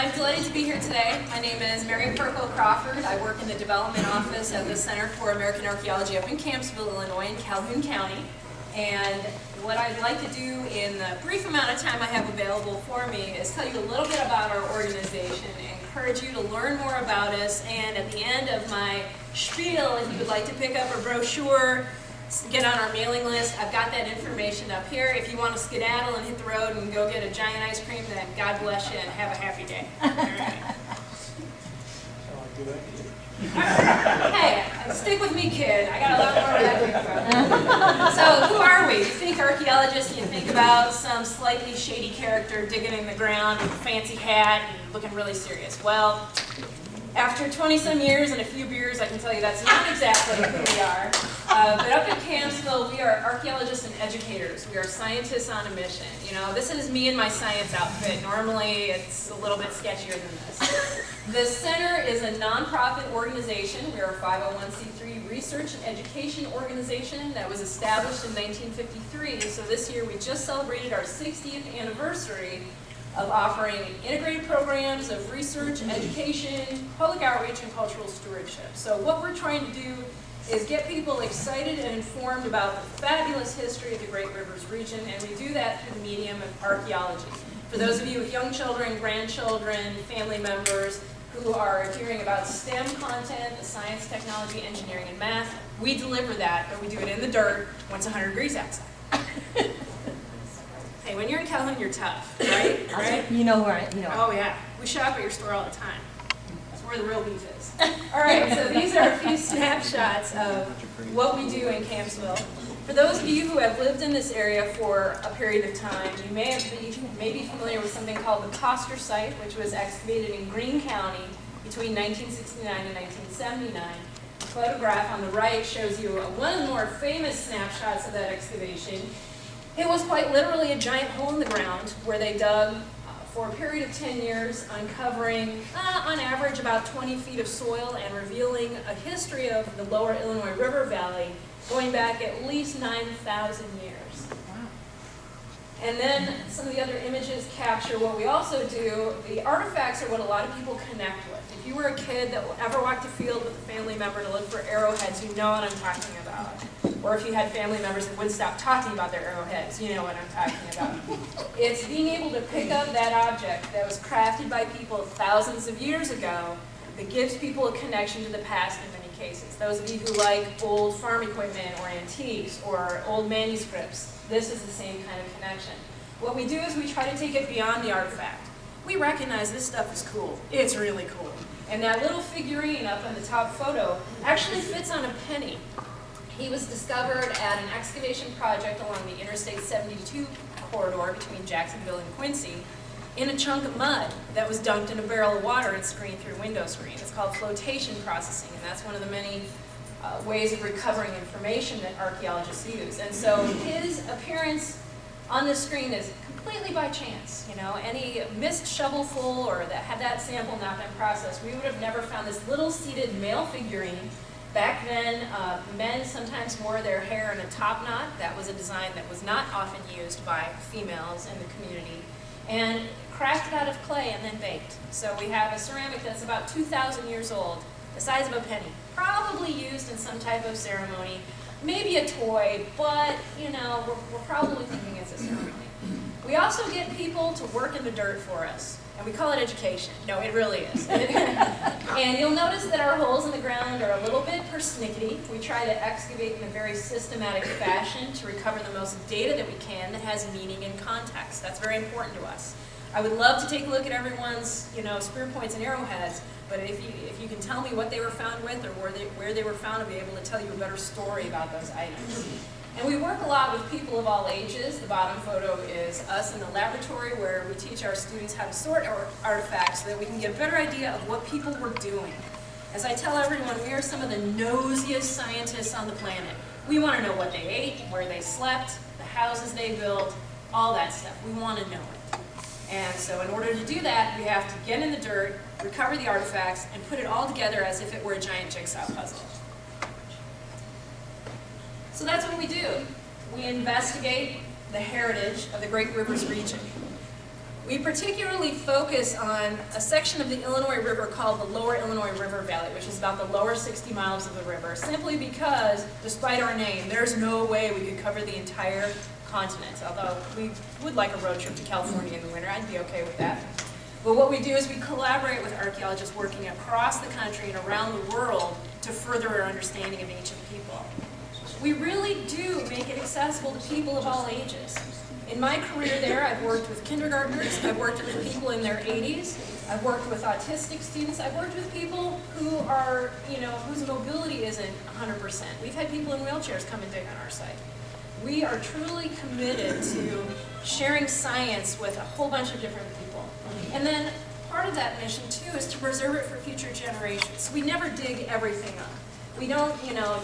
I'm delighted to be here today. My name is Mary Perko Crawford. I work in the development office at the Center for American Archaeology up in Campbellsville, Illinois, in Calhoun County. And what I'd like to do in the brief amount of time I have available for me is tell you a little bit about our organization, encourage you to learn more about us, and at the end of my spiel, if you would like to pick up a brochure, get on our mailing list. I've got that information up here. If you want to skedaddle and hit the road and go get a giant ice cream, then God bless you and have a happy day. All right. Hey, stick with me, kid. I got a lot more where that came from. So, who are we? You think archaeologists, you think about some slightly shady character digging in the ground with a fancy hat and looking really serious. Well, after 20-some years and a few beers, I can tell you that's not exactly who we are. But up in Campbellsville, we are archaeologists and educators. We are scientists on a mission. You know, this is me in my science outfit. Normally, it's a little bit sketchier than this. The Center is a nonprofit organization. We are a 501c3 research and education organization that was established in 1953. So this year, we just celebrated our 60th anniversary of offering integrated programs of research, education, public outreach, and cultural stewardship. So what we're trying to do is get people excited and informed about the fabulous history of the Great Rivers region, and we do that through the medium of archaeology. For those of you with young children, grandchildren, family members who are hearing about STEM content, the science, technology, engineering, and math, we deliver that, but we do it in the dirt when it's 100 degrees outside. Hey, when you're in Calhoun, you're tough, right? Right? You know where I, Oh yeah, we shop at your store all the time. That's where the real beef is. All right, so these are a few snapshots of what we do in Campbellsville. For those of you who have lived in this area for a period of time, you may be familiar with something called the Coster site, which was excavated in Greene County between 1969 and 1979. The photograph on the right shows you one of the more famous snapshots of that excavation. It was quite literally a giant hole in the ground where they dug for a period of 10 years, uncovering, on average, about 20 feet of soil and revealing a history of the lower Illinois River Valley going back at least 9,000 years. Wow. And then some of the other images capture what we also do. The artifacts are what a lot of people connect with. If you were a kid that ever walked a field with a family member to look for arrowheads, you know what I'm talking about. Or if you had family members that wouldn't stop talking about their arrowheads, you know what I'm talking about. It's being able to pick up that object that was crafted by people thousands of years ago that gives people a connection to the past in many cases. Those of you who like old farm equipment or antiques or old manuscripts, this is the same kind of connection. What we do is we try to take it beyond the artifact. We recognize this stuff is cool. It's really cool. And that little figurine up on the top photo actually fits on a penny. He was discovered at an excavation project along the Interstate 72 corridor between Jacksonville and Quincy in a chunk of mud that was dumped in a barrel of water and screened through window screen. It's called flotation processing, and that's one of the many ways of recovering information that archaeologists use. And so his appearance on this screen is completely by chance. You know, any missed shovelful or that had that sample not been processed, we would have never found this little seated male figurine. Back then, men sometimes wore their hair in a top knot. That was a design that was not often used by females in the community. And crafted out of clay and then baked. So we have a ceramic that's about 2,000 years old, the size of a penny, probably used in some type of ceremony, maybe a toy, but you know, we're probably thinking it's a ceremony. We also get people to work in the dirt for us. And we call it education. No, it really is. And you'll notice that our holes in the ground are a little bit persnickety. We try to excavate in a very systematic fashion to recover the most data that we can that has meaning and context. That's very important to us. I would love to take a look at everyone's, you know, spear points and arrowheads, but if you can tell me what they were found with or where they were found, I'll be able to tell you a better story about those items. And we work a lot with people of all ages. The bottom photo is us in the laboratory where we teach our students how to sort our artifacts so that we can get a better idea of what people were doing. As I tell everyone, we are some of the nosiest scientists on the planet. We want to know what they ate, where they slept, the houses they built, all that stuff. We want to know it. And so in order to do that, we have to get in the dirt, recover the artifacts, and put it all together as if it were a giant jigsaw puzzle. So that's what we do. We investigate the heritage of the Great Rivers region. We particularly focus on a section of the Illinois River called the Lower Illinois River Valley, which is about the lower 60 miles of the river, simply because, despite our name, there's no way we could cover the entire continent, although we would like a road trip to California in the winter. I'd be okay with that. But what we do is we collaborate with archaeologists working across the country and around the world to further our understanding of ancient people. We really do make it accessible to people of all ages. In my career there, I've worked with kindergartners, I've worked with people in their 80s, I've worked with autistic students, I've worked with people who are, whose mobility isn't 100%. We've had people in wheelchairs come and dig on our site. We are truly committed to sharing science with a whole bunch of different people. And then part of that mission too is to preserve it for future generations. We never dig everything up. We don't,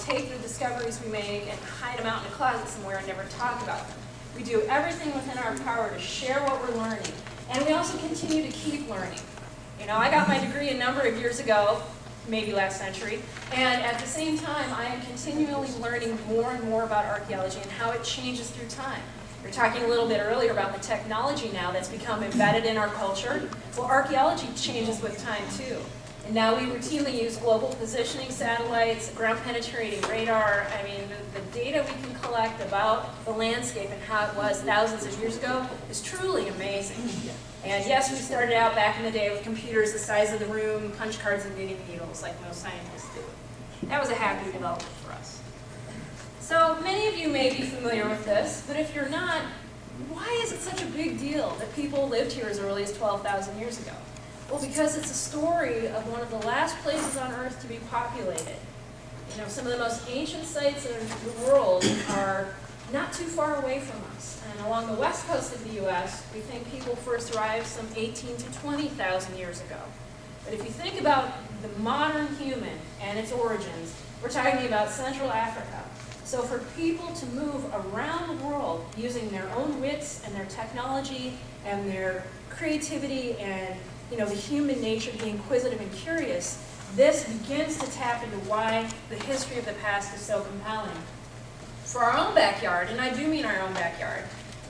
take the discoveries we make and hide them out in a closet somewhere and never talk about them. We do everything within our power to share what we're learning. And we also continue to keep learning. I got my degree a number of years ago, maybe last century, and at the same time, I am continually learning more and more about archaeology and how it changes through time. We were talking a little bit earlier about the technology now that's become embedded in our culture. Well, archaeology changes with time too. And now we routinely use global positioning satellites, ground-penetrating radar. I mean, the data we can collect about the landscape and how it was thousands of years ago is truly amazing. And yes, we started out back in the day with computers the size of the room, punch cards and knitting needles, like most scientists do. That was a happy development for us. So many of you may be familiar with this, but if you're not, why is it such a big deal that people lived here as early as 12,000 years ago? Well, because it's a story of one of the last places on Earth to be populated. Some of the most ancient sites in the world are not too far away from us. And along the west coast of the U.S., we think people first arrived some 18 to 20,000 years ago. But if you think about the modern human and its origins, we're talking about Central Africa. So for people to move around the world using their own wits and their technology and their creativity and the human nature, being inquisitive and curious, this begins to tap into why the history of the past is so compelling. For our own backyard, and I do mean our own backyard,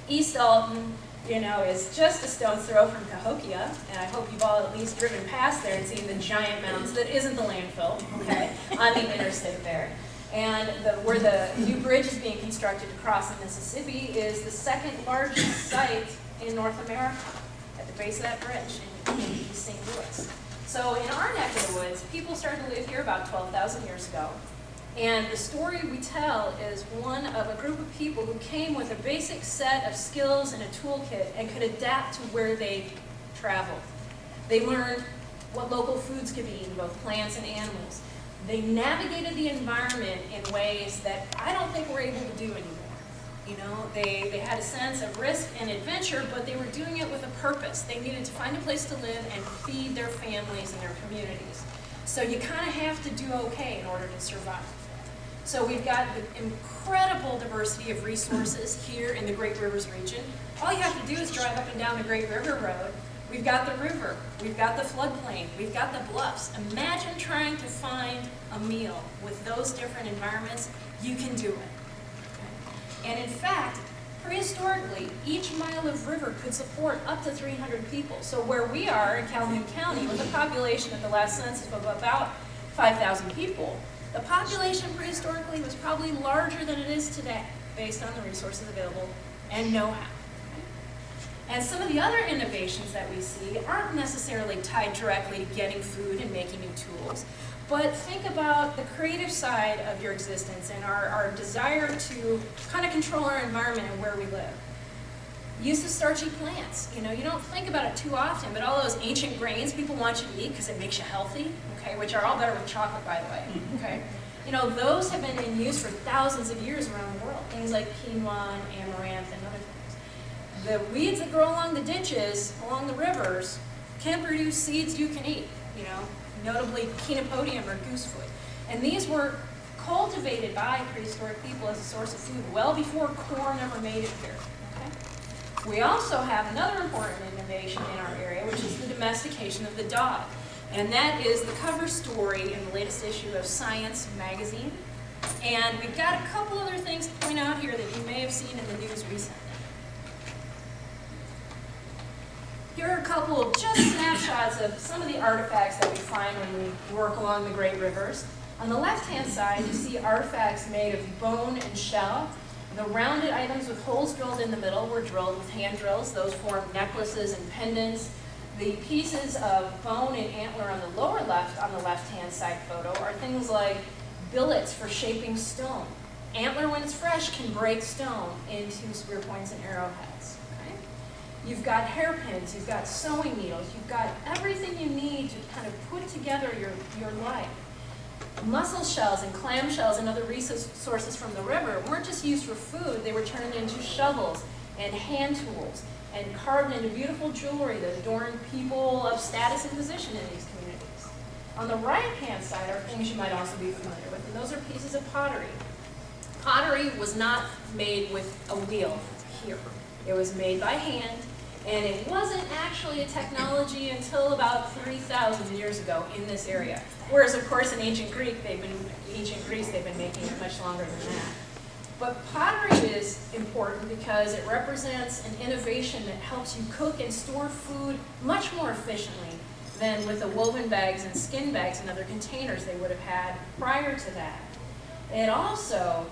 East Alton, is just a stone's throw from Cahokia, and I hope you've all at least driven past there and seen the giant mounds that isn't the landfill, okay, on the interstate there. And where the new bridge is being constructed to cross the Mississippi is the second largest site in North America, at the base of that bridge in East St. Louis. So in our neck of the woods, people started to live here about 12,000 years ago. And the story we tell is one of a group of people who came with a basic set of skills and a toolkit and could adapt to where they traveled. They learned what local foods could be eaten, both plants and animals. They navigated the environment in ways that I don't think we're able to do anymore. They had a sense of risk and adventure, but they were doing it with a purpose. They needed to find a place to live and feed their families and their communities. So you kind of have to do okay in order to survive. So we've got the incredible diversity of resources here in the Great Rivers region. All you have to do is drive up and down the Great River Road. We've got the river, we've got the floodplain, we've got the bluffs. Imagine trying to find a meal with those different environments. You can do it. Okay? And in fact, prehistorically, each mile of river could support up to 300 people. So where we are in Calhoun County, with a population at the last census of about 5,000 people, the population prehistorically was probably larger than it is today, based on the resources available and know-how. And some of the other innovations that we see aren't necessarily tied directly to getting food and making new tools, but think about the creative side of your existence and our desire to kind of control our environment and where we live. Use of starchy plants. You don't think about it too often, but all those ancient grains people want you to eat because it makes you healthy, okay, which are all better with chocolate, by the way, okay? Those have been in use for thousands of years around the world. Things like quinoa and amaranth and other things. The weeds that grow along the ditches, along the rivers, can produce seeds you can eat, notably chenopodium or goosefoot. And these were cultivated by prehistoric people as a source of food well before corn ever made it here. Okay? We also have another important innovation in our area, which is the domestication of the dog. And that is the cover story in the latest issue of Science magazine. And we've got a couple other things to point out here that you may have seen in the news recently. Here are a couple of just snapshots of some of the artifacts that we find when we work along the great rivers. On the left-hand side, you see artifacts made of bone and shell. The rounded items with holes drilled in the middle were drilled with hand drills. Those form necklaces and pendants. The pieces of bone and antler on the lower left, on the left-hand side photo, are things like billets for shaping stone. Antler, when it's fresh, can break stone into spear points and arrowheads. Okay? You've got hairpins, you've got sewing needles, you've got everything you need to kind of put together your life. Mussel shells and clam shells and other resources from the river weren't just used for food, they were turned into shovels and hand tools and carved into beautiful jewelry that adorned people of status and position in these communities. On the right-hand side are things you might also be familiar with, and those are pieces of pottery. Pottery was not made with a wheel here. It was made by hand, and it wasn't actually a technology until about 3,000 years ago in this area. Whereas, of course, in ancient Greece, they've been making it much longer than that. But pottery is important because it represents an innovation that helps you cook and store food much more efficiently than with the woven bags and skin bags and other containers they would have had prior to that. It also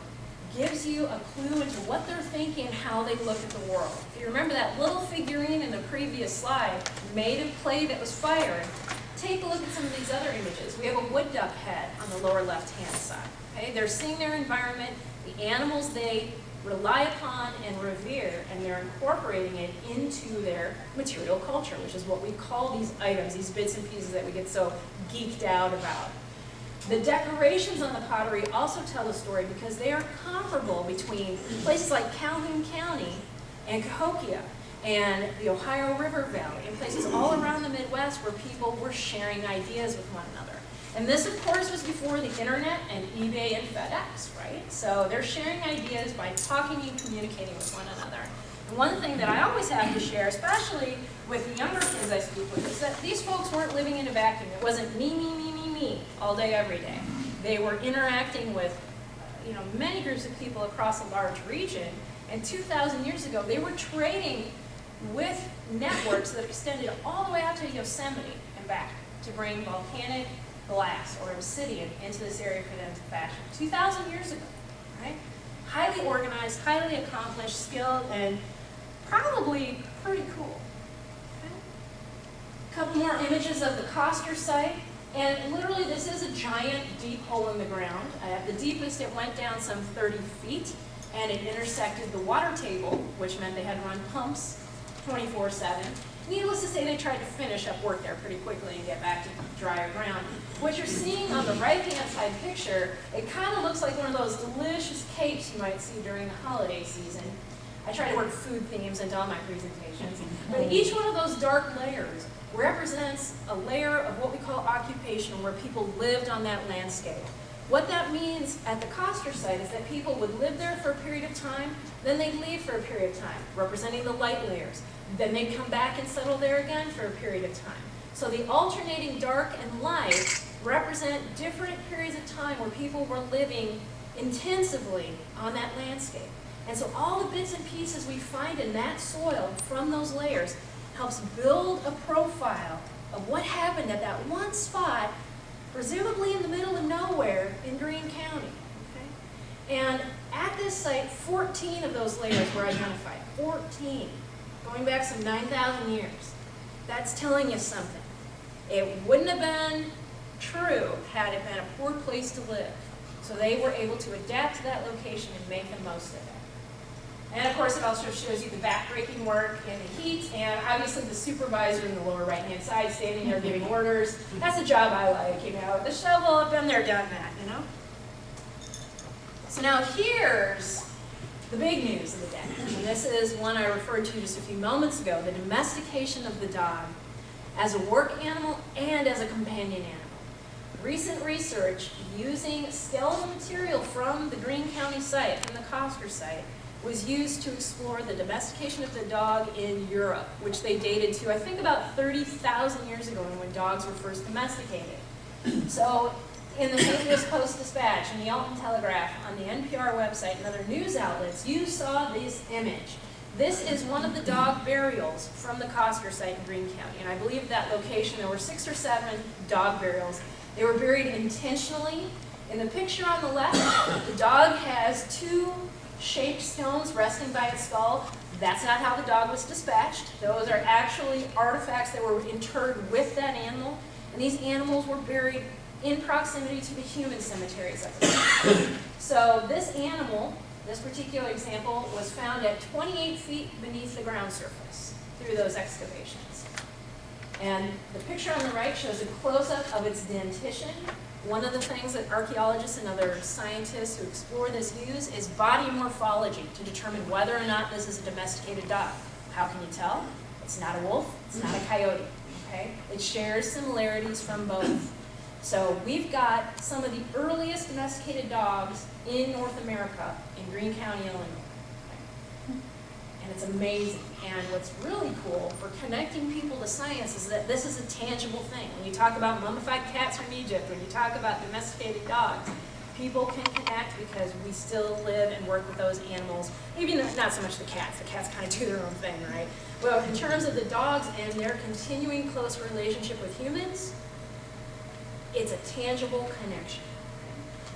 gives you a clue into what they're thinking, how they look at the world. If you remember that little figurine in the previous slide, made of clay that was fired, take a look at some of these other images. We have a wood duck head on the lower left-hand side. Okay? They're seeing their environment, the animals they rely upon and revere, and they're incorporating it into their material culture, which is what we call these items, these bits and pieces that we get so geeked out about. The decorations on the pottery also tell a story because they are comparable between places like Calhoun County and Cahokia and the Ohio River Valley and places all around the Midwest where people were sharing ideas with one another. And this, of course, was before the internet and eBay and FedEx, right? So they're sharing ideas by talking and communicating with one another. And one thing that I always have to share, especially with the younger kids I speak with, is that these folks weren't living in a vacuum. It wasn't me, all day, every day. They were interacting with many groups of people across a large region, and 2,000 years ago, they were trading with networks that extended all the way out to Yosemite and back to bring volcanic glass or obsidian into this area for them to fashion. 2,000 years ago, right? Highly organized, highly accomplished, skilled, and probably pretty cool. Okay? A couple more images of the Coster site. And literally, this is a giant deep hole in the ground. The deepest, it went down some 30 feet, and it intersected the water table, which meant they had to run pumps 24/7. Needless to say, they tried to finish up work there pretty quickly and get back to drier ground. What you're seeing on the right-hand side picture, it kind of looks like one of those delicious cakes you might see during the holiday season. I try to work food themes into all my presentations. But each one of those dark layers represents a layer of what we call occupation, where people lived on that landscape. What that means at the Coster site is that people would live there for a period of time, then they'd leave for a period of time, representing the light layers. Then they'd come back and settle there again for a period of time. So the alternating dark and light represent different periods of time where people were living intensively on that landscape. And so all the bits and pieces we find in that soil from those layers helps build a profile of what happened at that one spot, presumably in the middle of nowhere in Greene County. Okay? And at this site, 14 of those layers were identified. 14, going back some 9,000 years. That's telling you something. It wouldn't have been true had it been a poor place to live. So they were able to adapt to that location and make the most of it. And of course, it also shows you the backbreaking work and the heat, and obviously the supervisor in the lower right-hand side standing there giving orders. That's a job I like, the shovel, I've been there, done that, So now here's the big news of the day. And this is one I referred to just a few moments ago, the domestication of the dog as a work animal and as a companion animal. Recent research using skeletal material from the Greene County site, from the Coster site, was used to explore the domestication of the dog in Europe, which they dated to, I think, about 30,000 years ago when dogs were first domesticated. So in the St. Louis Post-Dispatch, in the Alton Telegraph, on the NPR website, and other news outlets, you saw this image. This is one of the dog burials from the Costner site in Greene County. And I believe at that location there were 6 or 7 dog burials. They were buried intentionally. In the picture on the left, the dog has 2 shaped stones resting by its skull. That's not how the dog was dispatched. Those are actually artifacts that were interred with that animal. And these animals were buried in proximity to the human cemeteries of the site. So this animal, this particular example, was found at 28 feet beneath the ground surface through those excavations. And the picture on the right shows a close-up of its dentition. One of the things that archaeologists and other scientists who explore this use is body morphology to determine whether or not this is a domesticated dog. How can you tell? It's not a wolf, it's not a coyote, okay? It shares similarities from both. So we've got some of the earliest domesticated dogs in North America in Greene County, Illinois. And it's amazing. And what's really cool for connecting people to science is that this is a tangible thing. When you talk about mummified cats from Egypt, when you talk about domesticated dogs, people can connect because we still live and work with those animals. Maybe not so much the cats. The cats kind of do their own thing, right? Well, in terms of the dogs and their continuing close relationship with humans, it's a tangible connection.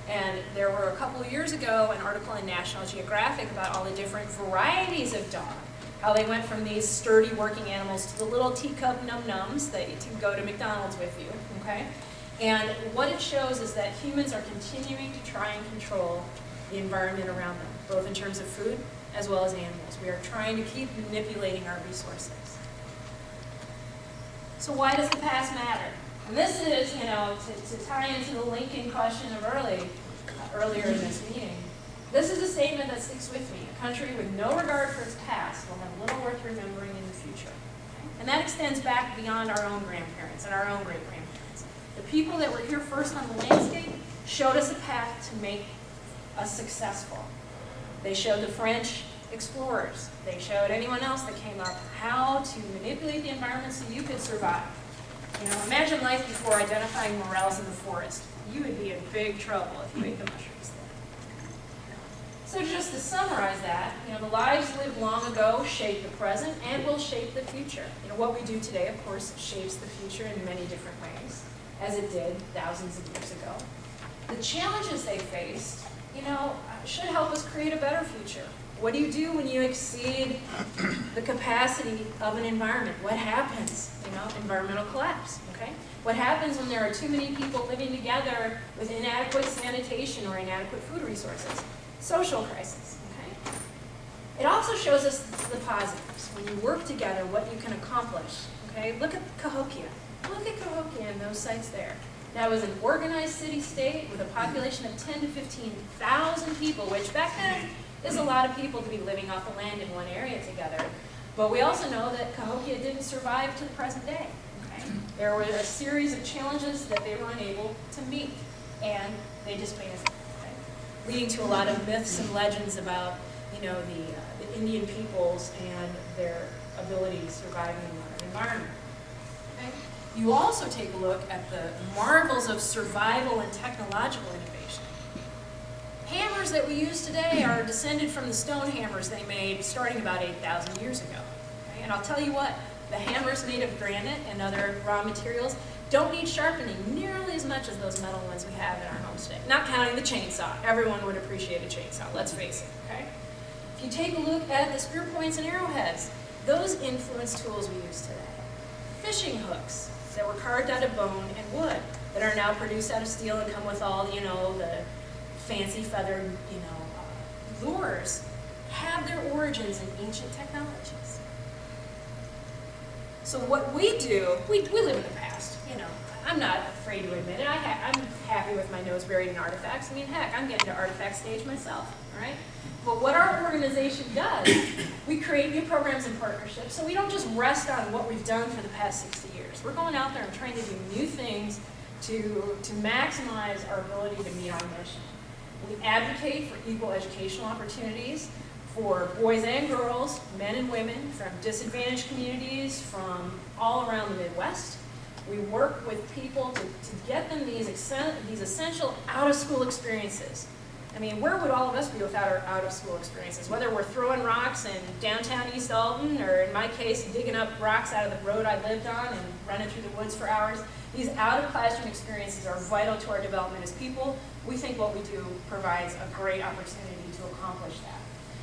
And there were a couple of years ago an article in National Geographic about all the different varieties of dog, how they went from these sturdy working animals to the little teacup num-nums that you go to McDonald's with you, okay? And what it shows is that humans are continuing to try and control the environment around them, both in terms of food as well as animals. We are trying to keep manipulating our resources. So why does the past matter? And this is, to tie into the Lincoln question of earlier in this meeting, this is a statement that sticks with me. A country with no regard for its past will have little worth remembering in the future. And that extends back beyond our own grandparents and our own great-grandparents. The people that were here first on the landscape showed us a path to make us successful. They showed the French explorers. They showed anyone else that came up how to manipulate the environment so you could survive. Imagine life before identifying morels in the forest. You would be in big trouble if you ate the mushrooms there. So just to summarize that, the lives lived long ago shape the present and will shape the future. What we do today, of course, shapes the future in many different ways, as it did thousands of years ago. The challenges they faced, should help us create a better future. What do you do when you exceed the capacity of an environment? What happens? Environmental collapse, okay? What happens when there are too many people living together with inadequate sanitation or inadequate food resources? Social crisis, okay? It also shows us the positives. When you work together, what you can accomplish, okay? Look at Cahokia. Look at Cahokia and those sites there. That was an organized city-state with a population of 10 to 15,000 people, which back then is a lot of people to be living off the land in one area together. But we also know that Cahokia didn't survive to the present day. Okay? There were a series of challenges that they were unable to meet, and they disbanded, okay? Leading to a lot of myths and legends about, the Indian peoples and their ability to survive in the modern environment. Okay? You also take a look at the marvels of survival and technological innovation. Hammers that we use today are descended from the stone hammers they made starting about 8,000 years ago. Okay? And I'll tell you what, the hammers made of granite and other raw materials don't need sharpening nearly as much as those metal ones we have in our homes today. Not counting the chainsaw. Everyone would appreciate a chainsaw, let's face it. Okay? If you take a look at the spear points and arrowheads, those influence tools we use today. Fishing hooks that were carved out of bone and wood that are now produced out of steel and come with all, the fancy feathered, lures, have their origins in ancient technologies. So what we do, we live in the past, I'm not afraid to admit it. I'm happy with my nose buried in artifacts. Heck, I'm getting to artifact stage myself, all right? But what our organization does, we create new programs and partnerships, so we don't just rest on what we've done for the past 60 years. We're going out there and trying to do new things to maximize our ability to meet our mission. We advocate for equal educational opportunities for boys and girls, men and women, from disadvantaged communities from all around the Midwest. We work with people to get them these essential out-of-school experiences. I mean, where would all of us be without our out-of-school experiences? Whether we're throwing rocks in downtown East Alton, or in my case, digging up rocks out of the road I lived on and running through the woods for hours, these out-of-classroom experiences are vital to our development as people. We think what we do provides a great opportunity to accomplish that.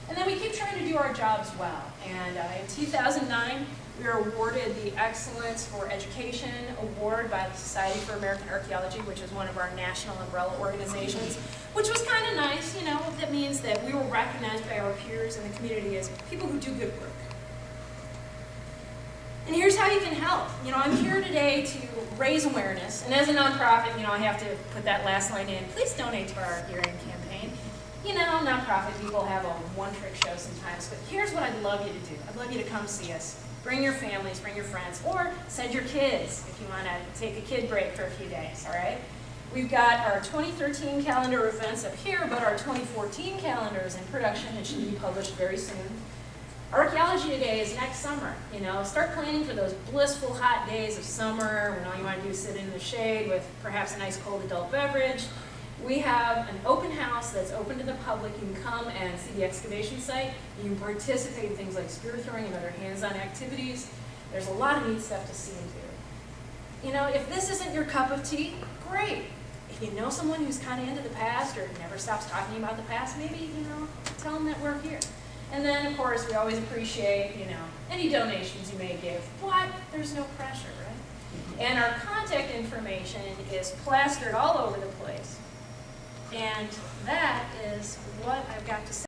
And then we keep trying to do our jobs well. And in 2009, we were awarded the Excellence for Education Award by the Society for American Archaeology, which is one of our national umbrella organizations, which was kind of nice. You know, that means that we were recognized by our peers in the community as people who do good work. And here's how you can help. You know, I'm here today to raise awareness, and as a nonprofit, you know, I have to put that last line in. Please donate to our year-end campaign. You know, nonprofit people have a one-trick show sometimes, but here's what I'd love you to do. I'd love you to come see us. Bring your families, bring your friends, or send your kids if you want to take a kid break for a few days, all right? We've got our 2013 calendar events up here, but our 2014 calendar is in production and should be published very soon. Archaeology Day is next summer. You know, start planning for those blissful hot days of summer when all you want to do is sit in the shade with perhaps a nice cold adult beverage. We have an open house that's open to the public. You can come and see the excavation site. You can participate in things like spear throwing and other hands-on activities. There's a lot of neat stuff to see and do. You know, if this isn't your cup of tea, great. If you know someone who's kind of into the past or never stops talking about the past, maybe, you know, tell them that we're here. And then, of course, we always appreciate, you know, any donations you may give, but there's no pressure, right? And our contact information is plastered all over the place. And that is what I've got to say.